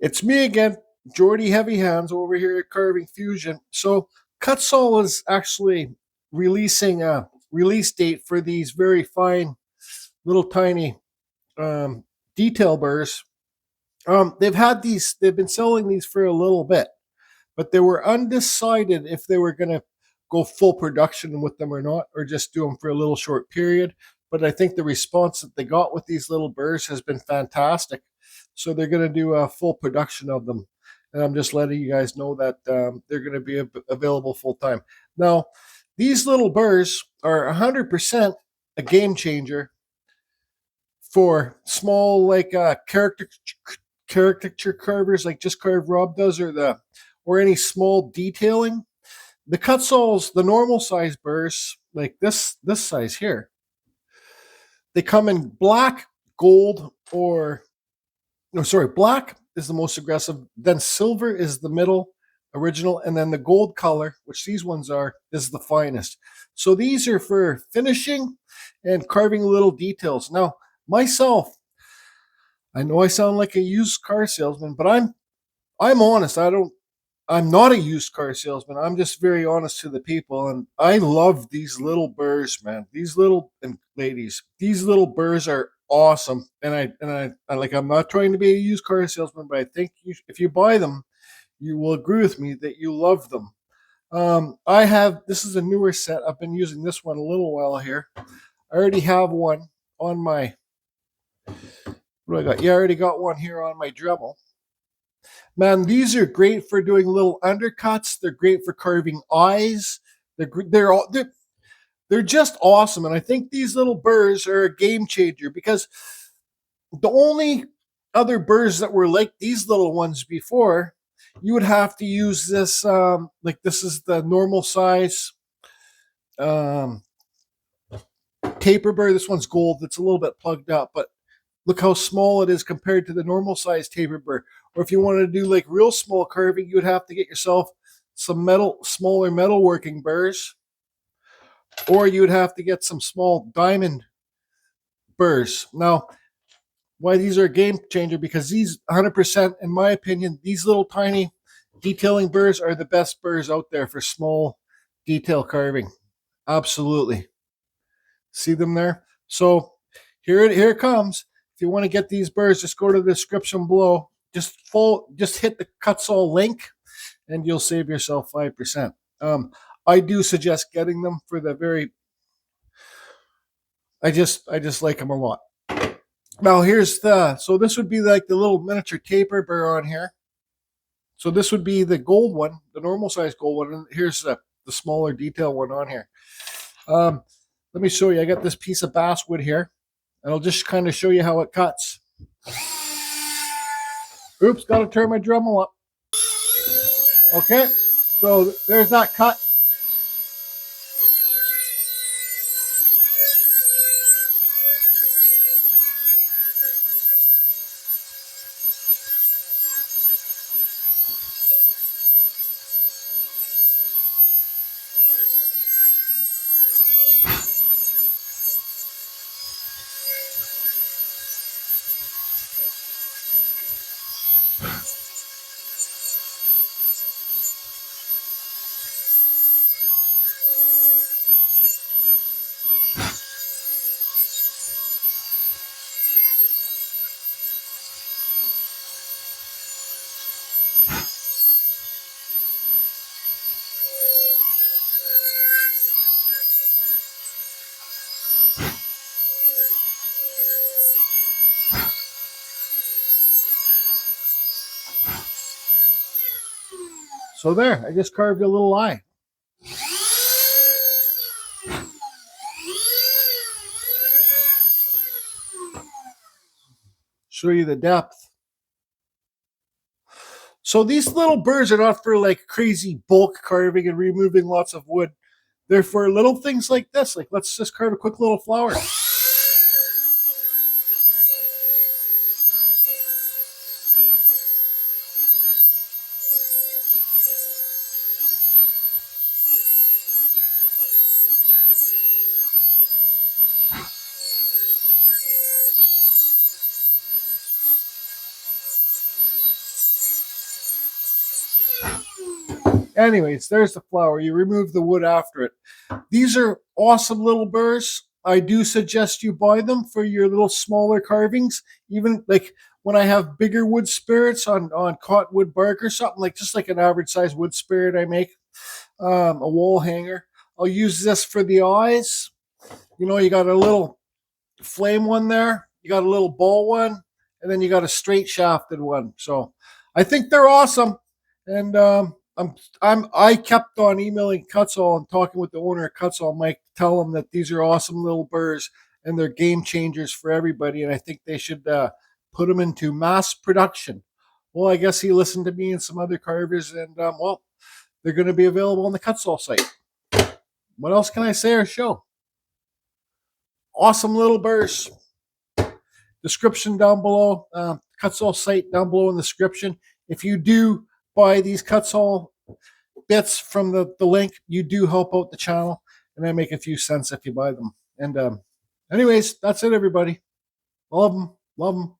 It's me again, Jordy Heavy Hands over here at Carving Fusion. So Kutzall is actually releasing a release date for these very fine little tiny um, detail burrs. They've been selling these for a little bit, but they were undecided if they were going to go full production with them or not, or just do them for a little short period. But I think the response that they got with these little burrs has been fantastic. So they're going to do a full production of them. And I'm just letting you guys know that they're going to be available full time. Now, these little burrs are 100% a game changer for small, like caricature carvers, like Just Carve Rob does, or any small detailing. The Kutzalls, the normal size burrs, like this size here, they come in black, gold, or no, sorry, black is the most aggressive. Then silver is the middle, original, and then the gold color, which these ones are, is the finest. So these are for finishing and carving little details. Now, myself, I know I sound like a used car salesman, but I'm honest. I'm not a used car salesman. I'm just very honest to the people, and I love these little burrs, man. These little and ladies, these little burrs are awesome. And I like. I'm not trying to be a used car salesman, but I think if you buy them, you will agree with me that you love them. I have this is a newer set. I've been using this one a little while here. I already have one on my. What do I got? Yeah, I already got one here on my Dremel. Man, these are great for doing little undercuts. They're great for carving eyes. They're just awesome, and I think these little burrs are a game changer because the only other burrs that were like these little ones before, you would have to use this. Like this is the normal size um, taper burr. This one's gold. It's a little bit plugged up, but look how small it is compared to the normal size taper burr. Or if you wanted to do like real small carving, you would have to get yourself some smaller metalworking burrs, or you would have to get some small diamond burrs. Now, why these are a game changer? Because these 100%, in my opinion, these little tiny detailing burrs are the best burrs out there for small detail carving. Absolutely. See them there? So here it comes. If you want to get these burrs, just go to the description below. Just hit the Kutzall link, and you'll save yourself 5%. I do suggest getting them for the very. I just like them a lot. Now so this would be like the little miniature taper burr on here. So this would be the gold one, the normal size gold one, and here's the smaller detail one on here. Let me show you. I got this piece of basswood here, and I'll just kind of show you how it cuts. Oops, got to turn my Dremel up. Okay, so there's that cut. So there, I just carved a little eye. Show you the depth. So these little burrs are not for like crazy bulk carving and removing lots of wood. They're for little things like this. Like let's just carve a quick little flower. Anyways, there's the flower. You remove the wood after it. These are awesome little burrs. I do suggest you buy them for your little smaller carvings. Even like when I have bigger wood spirits on cottonwood bark or something, like just like an average size wood spirit I make, a wall hanger. I'll use this for the eyes. You know, you got a little flame one there, you got a little ball one, and then you got a straight shafted one. So I think they're awesome. And I kept on emailing Kutzall and talking with the owner of Kutzall, Mike, to tell him that these are awesome little burrs and they're game changers for everybody. And I think they should put them into mass production. Well, I guess he listened to me and some other carvers, and well, they're going to be available on the Kutzall site. What else can I say or show? Awesome little burrs. Description down below. Kutzall site down below in the description. If you do buy these Kutzall bits from the link, you do help out the channel, and I make a few cents if you buy them. And anyways, that's it, everybody. Love them. Love them.